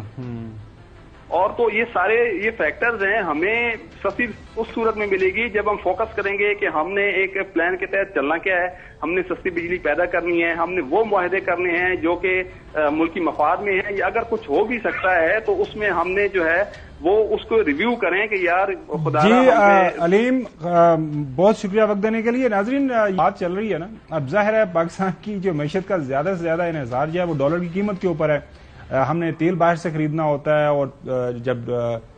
اور تو یہ سارے یہ فیکٹرز ہیں، ہمیں سستی اس صورت میں ملے گی جب ہم فوکس کریں گے کہ ہم نے ایک پلان کے تحت چلنا کیا ہے، ہم نے سستی بجلی پیدا کرنی ہے، ہم نے وہ معاہدے کرنے ہیں جو کہ ملکی مفاد میں ہیں، یا اگر کچھ ہو بھی سکتا ہے تو اس میں ہم نے جو ہے وہ اس کو ریویو کریں کہ یار خدا جی علیم بہت شکریہ وقت دینے کے لیے۔ ناظرین بات چل رہی ہے نا، اب ظاہر ہے پاکستان کی جو معیشت کا زیادہ سے زیادہ انحصار جو ہے وہ ڈالر کی قیمت کے اوپر ہے۔ ہم نے تیل باہر سے خریدنا ہوتا ہے، اور جب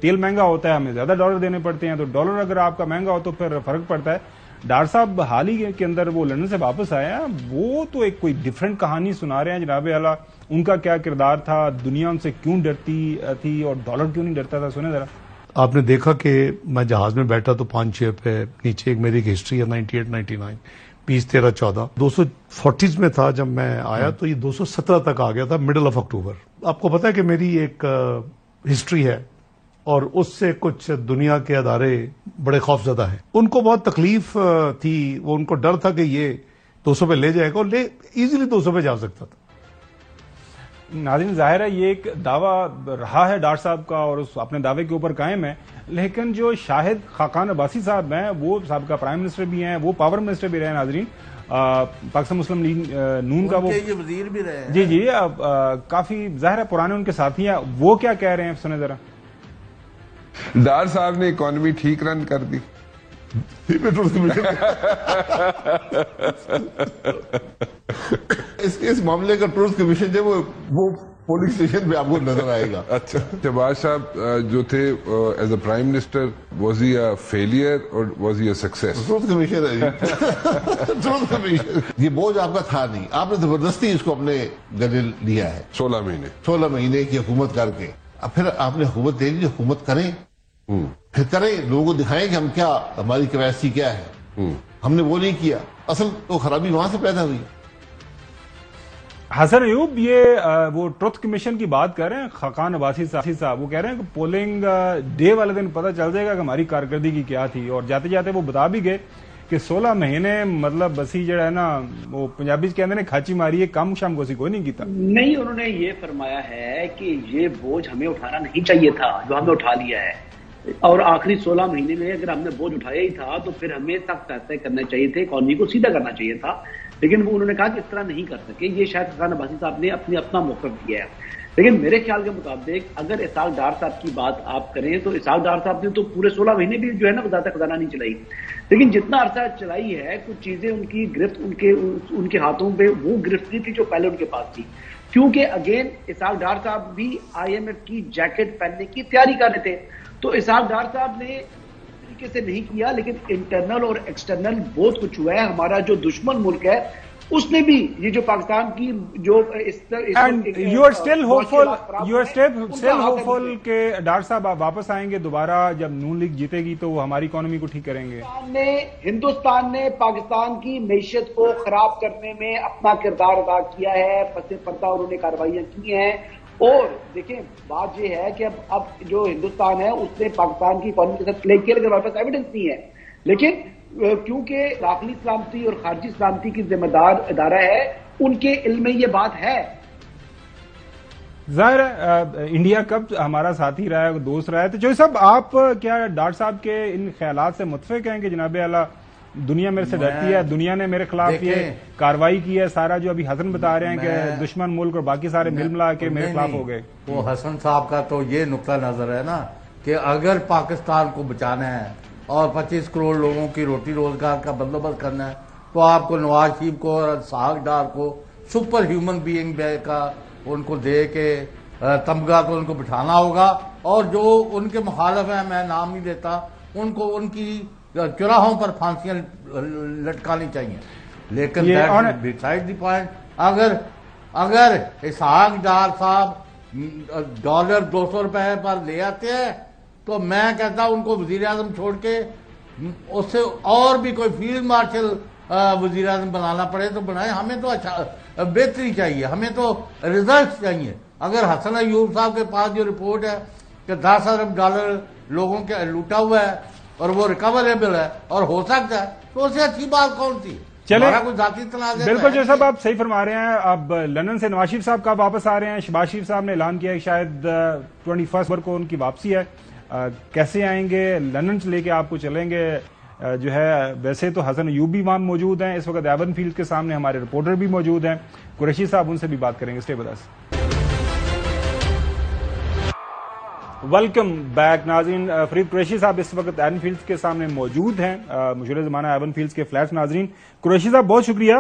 تیل مہنگا ہوتا ہے ہمیں زیادہ ڈالر دینے پڑتے ہیں، تو ڈالر اگر آپ کا مہنگا ہو تو پھر فرق پڑتا ہے۔ ڈار صاحب حال ہی کے اندر وہ لندن سے واپس آئے ہیں، وہ تو ایک کوئی ڈیفرنٹ کہانی سنا رہے ہیں جناب اعلیٰ، ان کا کیا کردار تھا، دنیا ان سے کیوں ڈرتی تھی اور ڈالر کیوں نہیں ڈرتا تھا، سنیں ذرا۔ آپ نے دیکھا کہ میں جہاز میں بیٹھا تو 5-6 پہ نیچے ایک میری ایک ہسٹری ہے 98-99 2013-14 240 میں تھا جب میں آیا، تو یہ 217 تک آ گیا تھا مڈل آف اکتوبر۔ آپ کو پتا ہے کہ میری ایک ہسٹری ہے، اور اس سے کچھ دنیا کے ادارے بڑے خوف زدہ ہیں، ان کو بہت تکلیف تھی، وہ ان کو ڈر تھا کہ یہ 200 پہ لے جائے گا، اور ایزیلی 200 پہ جا سکتا تھا۔ ناظرین ظاہر ہے یہ ایک دعویٰ رہا ہے ڈار صاحب کا، اور اس اپنے دعوے کے اوپر قائم ہے، لیکن جو شاہد خاقان عباسی صاحب ہیں وہ سابقہ پرائم منسٹر بھی ہیں، وہ پاور منسٹر بھی رہے۔ ناظرین پاکستان مسلم لیگ نون کا وہ یہ وزیر بھی رہے ہیں، جی کافی ظاہر ہے پرانے ان کے ساتھی ہیں، وہ کیا کہہ رہے ہیں سنیں ذرا۔ ڈار صاحب نے اکانومی ٹھیک رن کر دی، اس معاملے کا ٹروتھ کمیشن جو وہ پولنگ اسٹیشن پہ آپ کو نظر آئے گا۔ اچھا، شہباز صاحب جو تھے as a prime minister, was he a failure اور was he a success? Truth commission ہے جی، ٹروتھ کمیشن۔ یہ بوجھ آپ کا تھا نہیں، آپ نے زبردستی اس کو اپنے گلے لیا ہے 16 مہینے کی حکومت کر کے۔ اب پھر آپ نے حکومت دے دی، حکومت کریں، پھر کریں، لوگوں کو دکھائیں کہ ہم کیا، ہماری کیپیسٹی کیا ہے۔ ہم نے وہ نہیں کیا، اصل تو خرابی وہاں سے پیدا ہوئی۔ حسن ایوب یہ وہ ٹروتھ کمیشن کی بات کر رہے ہیں، خاقان عباسی صاحب وہ کہہ رہے ہیں کہ پولنگ ڈے والے دن پتہ چل جائے گا کہ ہماری کارکردگی کیا تھی، اور جاتے جاتے وہ بتا بھی گئے کہ 16 مہینے مطلب بسی جو ہے نا، وہ پنجابی کہتے ہیں کھاچی ماری ہے، کم شام کو کوئی نہیں کیتا۔ نہیں، انہوں نے یہ فرمایا ہے کہ یہ بوجھ ہمیں اٹھانا نہیں چاہیے تھا جو ہم نے اٹھا لیا ہے، اور آخری 16 مہینے میں اگر ہم نے بوجھ اٹھایا ہی تھا تو پھر ہمیں سخت فیصلے کرنے چاہیے تھے، اکانومی کو سیدھا کرنا چاہیے تھا، لیکن وہ انہوں نے کہا کہ اس طرح نہیں کر سکے۔ یہ شاید خاقان عباسی صاحب نے اپنا موقف دیا ہے، لیکن میرے خیال کے مطابق اگر اسحاق ڈار صاحب کی بات آپ کریں تو اسحاق ڈار صاحب نے تو پورے 16 مہینے بھی جو ہے نا وزارت خزانہ نہیں چلائی، لیکن جتنا عرصہ چلائی ہے کچھ چیزیں ان کی گرفت ان کے ہاتھوں پہ وہ گرفت نہیں تھی جو پہلے ان کے پاس تھی، کیونکہ اگین اسحاق ڈار صاحب بھی IMF کی جیکٹ پہننے کی تیاری کر رہے تھے، تو اسحاق ڈار صاحب نے طریقے سے نہیں کیا، لیکن انٹرنل اور ایکسٹرنل بہت کچھ ہوا ہے۔ ہمارا جو دشمن ملک ہے اس نے بھی یہ جو پاکستان کی جو یو آر اسٹل ہوپفل کہ ڈار صاحب آپ واپس آئیں گے دوبارہ جب نون لیگ جیتے گی تو وہ ہماری اکانومی کو ٹھیک کریں گے؟ ہندوستان نے پاکستان کی معیشت کو خراب کرنے میں اپنا کردار ادا کیا ہے، پس پردہ انہوں نے کارروائیاں کی ہیں، اور دیکھیں بات یہ ہے کہ اب جو ہندوستان ہے اس نے پاکستان کی اکانومی کے ساتھ پلے کیا، لیکن ہمارے پاس ایویڈنس نہیں ہے، لیکن کیونکہ داخلی سلامتی اور خارجی سلامتی کی ذمہ دار ادارہ ہے، ان کے علم میں یہ بات ہے۔ ظاہر ہے انڈیا کب ہمارا ساتھی رہا ہے، دوست رہا ہے، تو جو صاحب آپ کیا ڈار صاحب کے ان خیالات سے متفق ہیں کہ جناب اعلیٰ دنیا میرے سے ڈرتی ہے، دنیا نے میرے خلاف یہ کاروائی کی ہے، سارا جو ابھی حسن بتا رہے ہیں کہ دشمن ملک اور باقی سارے مل ملا کے میرے خلاف ہو گئے؟ وہ حسن صاحب کا تو یہ نقطہ نظر ہے نا کہ اگر پاکستان کو بچانا ہے اور 25 کروڑ لوگوں کی روٹی روزگار کا بندوبست کرنا ہے تو آپ کو نواز شریف کو اور اسحاق ڈار کو سپر ہیومن بینگ کا ان کو دے کے تمغہ تو ان کو بٹھانا ہوگا، اور جو ان کے مخالف ہیں میں نام نہیں دیتا ان کو ان کی چراہوں پر پھانسیاں لٹکانی چاہیے، لیکن beside the point اگر اگر اسحاق ڈار صاحب ڈالر 200 روپے پر لے آتے ہیں تو میں کہتا ہوں ان کو وزیر اعظم چھوڑ کے اس سے اور بھی کوئی فیلڈ مارشل وزیر اعظم بنانا پڑے تو بنائیں. ہمیں تو اچھا بہتری چاہیے, ہمیں تو ریزلٹ چاہیے. اگر حسن ایوب صاحب کے پاس جو رپورٹ ہے کہ 10 ارب ڈالر لوگوں کے لوٹا ہوا ہے اور وہ ریکوریبل ہے اور ہو سکتا ہے, تو اس سے اچھی بات کون سی؟ چلے کوئی ذاتی تنازع بالکل جو صاحب آپ صحیح فرما رہے ہیں. اب لندن سے نواز شریف صاحب کب واپس آ رہے ہیں؟ شہباز شریف صاحب نے اعلان کیا ہے شاید 21 اکتوبر کو ان کی واپسی ہے. کیسے آئیں گے؟ لندن سے لے کے آپ کو چلیں گے جو ہے. ویسے تو حسن ایوب بھی وہاں موجود ہیں اس وقت, ایون فیلڈ کے سامنے ہمارے رپورٹر بھی موجود ہیں. قریشی صاحب ان سے بھی بات کریں گے. Stay with us. Welcome back ناظرین. فرید قریشی صاحب اس وقت ایون فیلڈز کے سامنے موجود ہیں, مشہور زمانہ ایون فیلڈز کے فلیٹس. ناظرین قریشی صاحب بہت شکریہ.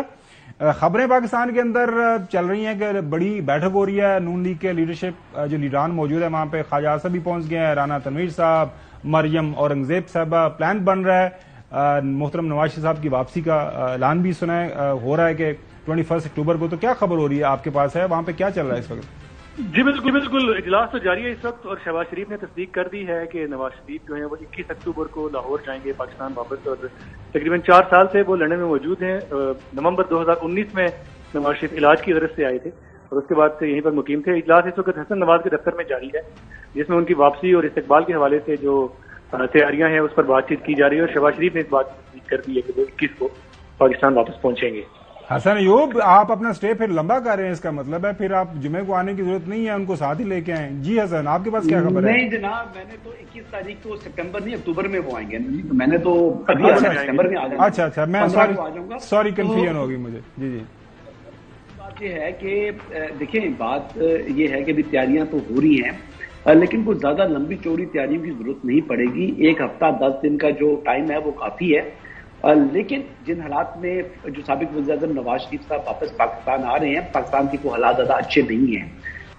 خبریں پاکستان کے اندر چل رہی ہیں کہ بڑی بیٹھک ہو رہی ہے نون لیگ کے لیڈرشپ جو لیڈران موجود ہے وہاں پہ. خواجہ آصف بھی پہنچ گئے ہیں, رانا تنویر صاحب, مریم اورنگزیب صاحبہ. پلان بن رہا ہے محترم نواز شریف صاحب کی واپسی کا. اعلان بھی سنا ہے ہو رہا ہے کہ 21 اکتوبر کو. تو کیا خبر ہو رہی ہے آپ کے پاس ہے وہاں پہ کیا چل رہا ہے اس وقت؟ جی بالکل اجلاس تو جاری ہے اس وقت, اور شہباز شریف نے تصدیق کر دی ہے کہ نواز شریف جو ہیں وہ 21 اکتوبر کو لاہور جائیں گے پاکستان واپس. اور تقریباً 4 سال سے وہ لندن میں موجود ہیں. نومبر 2019 میں نواز شریف علاج کی غرض سے آئے تھے اور اس کے بعد سے یہیں پر مقیم تھے. اجلاس اس وقت حسن نواز کے دفتر میں جاری ہے جس میں ان کی واپسی اور استقبال کے حوالے سے جو تیاریاں ہیں اس پر بات چیت کی جا رہی ہے. اور شہباز شریف نے اس بات کی تصدیق کر دی ہے کہ وہ 21 کو پاکستان واپس پہنچیں گے. حسن ایوب آپ اپنا اسٹے پھر لمبا کر رہے ہیں, اس کا مطلب ہے پھر آپ جمعے کو آنے کی ضرورت نہیں ہے, ان کو ساتھ ہی لے کے آئیں. جی حسن آپ کے پاس کیا خبر ہے؟ نہیں جناب, میں نے تو 21 تاریخ کو سپٹمبر نہیں اکتوبر میں وہ آئیں گے. میں نے تو سپٹمبر میں آ جاؤں گا. اچھا میں سوری کنفیوژن ہوگی مجھے. جی بات یہ ہے کہ دیکھیں بات یہ ہے کہ تیاریاں تو ہو رہی ہیں لیکن کوئی زیادہ لمبی چوڑی تیاریوں کی ضرورت نہیں پڑے گی. 1 ہفتہ 10 دن کا جو ٹائم ہے وہ کافی ہے. لیکن جن حالات میں جو سابق وزیر اعظم نواز شریف صاحب واپس پاکستان آ رہے ہیں, پاکستان کے کوئی حالات زیادہ اچھے نہیں ہیں.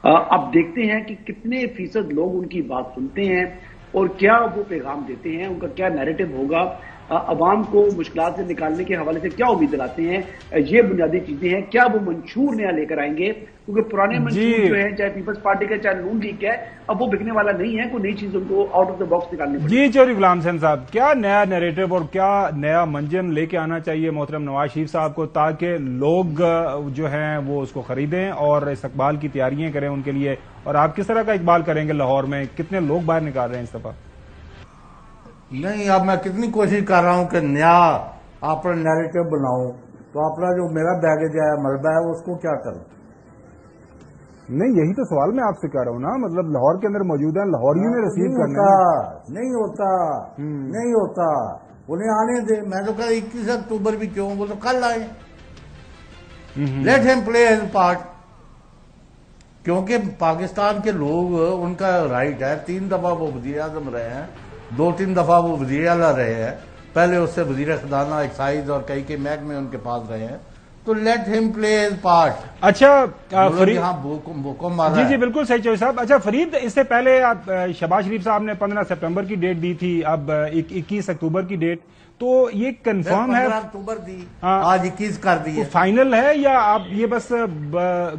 اب دیکھتے ہیں کہ کتنے فیصد لوگ ان کی بات سنتے ہیں اور کیا وہ پیغام دیتے ہیں, ان کا کیا نیریٹو ہوگا, عوام کو مشکلات سے نکالنے کے حوالے سے کیا امید دلاتے ہیں. یہ بنیادی چیزیں ہیں. کیا وہ منشور نیا لے کر آئیں گے, کیونکہ پرانے منشور جو ہیں چاہے پیپلز پارٹی کا چاہے نون لیگ کا ہے اب وہ بکنے والا نہیں ہے. کوئی نئی چیز ان کو آؤٹ آف دا باکس نکالنی پڑے. جی چودھری غلام حسین صاحب, کیا نیا نیریٹو اور کیا نیا منجم لے کے آنا چاہیے محترم نواز شریف صاحب کو تاکہ لوگ جو ہیں وہ اس کو خریدیں اور استقبال کی تیاریاں کریں ان کے لیے؟ اور آپ کس طرح کا اقبال کریں گے لاہور میں؟ کتنے لوگ باہر نکال رہے ہیں اس دفعہ؟ نہیں, اب میں کتنی کوشش کر رہا ہوں کہ نیا اپنا نیریٹو بناؤں, تو اپنا جو میرا بیگیج ہے ملبہ ہے اس کو کیا کروں؟ نہیں یہی تو سوال میں آپ سے کہہ رہا ہوں نا, مطلب لاہور کے اندر موجود ہیں, لاہوریوں نے ریسیو کرنا ہے. نہیں ہوتا انہیں آنے دے. میں تو کہا 21 اکتوبر بھی کیوں, وہ تو کل آئے. لیٹ ہم پلے ہز پارٹ, کیونکہ پاکستان کے لوگ ان کا رائٹ ہے. 3 دفعہ وہ وزیر اعظم رہے ہیں, 2-3 دفعہ وہ وزیر اعلیٰ رہے ہیں, پہلے اس سے وزیر خزانہ ایکسائز اور کئی محکمے ان کے پاس رہے ہیں. تو لیٹ ہم پلے ہز پارٹ. اچھا فرید, جی بالکل صحیح چوہدری صاحب. اچھا فرید, اس سے پہلے شہباز شریف صاحب نے 15 سپٹمبر کی ڈیٹ دی تھی, اب 21 اکتوبر کی ڈیٹ, تو یہ کنفرم ہے؟ 15 اکتوبر دی, آج 21 کر دی. فائنل ہے یا آپ یہ بس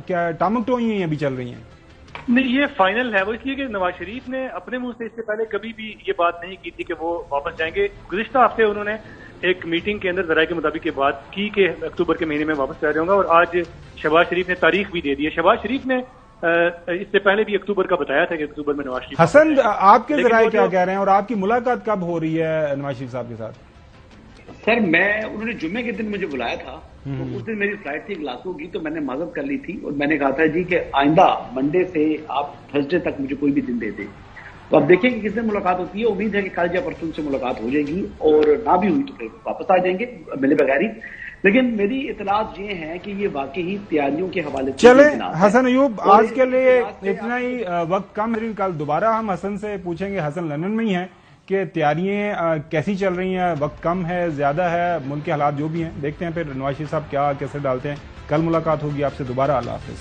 کیا ٹامک ٹوئیں ابھی چل رہی ہیں؟ نہیں یہ فائنل ہے. وہ اس لیے کہ نواز شریف نے اپنے منہ سے اس سے پہلے کبھی بھی یہ بات نہیں کی تھی کہ وہ واپس جائیں گے. گزشتہ ہفتے انہوں نے ایک میٹنگ کے اندر ذرائع کے مطابق یہ بات کی کہ اکتوبر کے مہینے میں واپس چلا جاؤں گا, اور آج شہباز شریف نے تاریخ بھی دے دی ہے. شہباز شریف نے اس سے پہلے بھی اکتوبر کا بتایا تھا کہ اکتوبر میں نواز شریف. حسن آپ کے ذرائع کیا کہہ رہے ہیں اور آپ کی ملاقات کب ہو رہی ہے نواز شریف صاحب کے ساتھ؟ سر انہوں نے جمعے کے دن مجھے بلایا تھا, تو اس دن میری فلائٹ تھی گلاسگو کی, تو میں نے معذرت کر لی تھی اور میں نے کہا تھا جی کہ آئندہ منڈے سے آپ تھرسڈے تک مجھے کوئی بھی دن دے دیں. تو اب دیکھیں کہ کس دن ملاقات ہوتی ہے. امید ہے کہ کل یا پرسوں سے ملاقات ہو جائے گی, اور نہ بھی ہوئی تو پھر واپس آ جائیں گے ملے بغیر ہی. لیکن میری اطلاعات یہ ہیں کہ یہ واقعی تیاریوں کے حوالے سے. چلے حسن ایوب, آج کے لیے اتنا ہی وقت کم ہے. کل دوبارہ ہم حسن سے پوچھیں گے, حسن لندن میں ہی ہیں, کہ تیاریاں کیسی چل رہی ہیں, وقت کم ہے زیادہ ہے, ملک کے حالات جو بھی ہیں دیکھتے ہیں. پھر نواز شریف صاحب کیا کیسے ڈالتے ہیں. کل ملاقات ہوگی آپ سے دوبارہ. اللہ حافظ.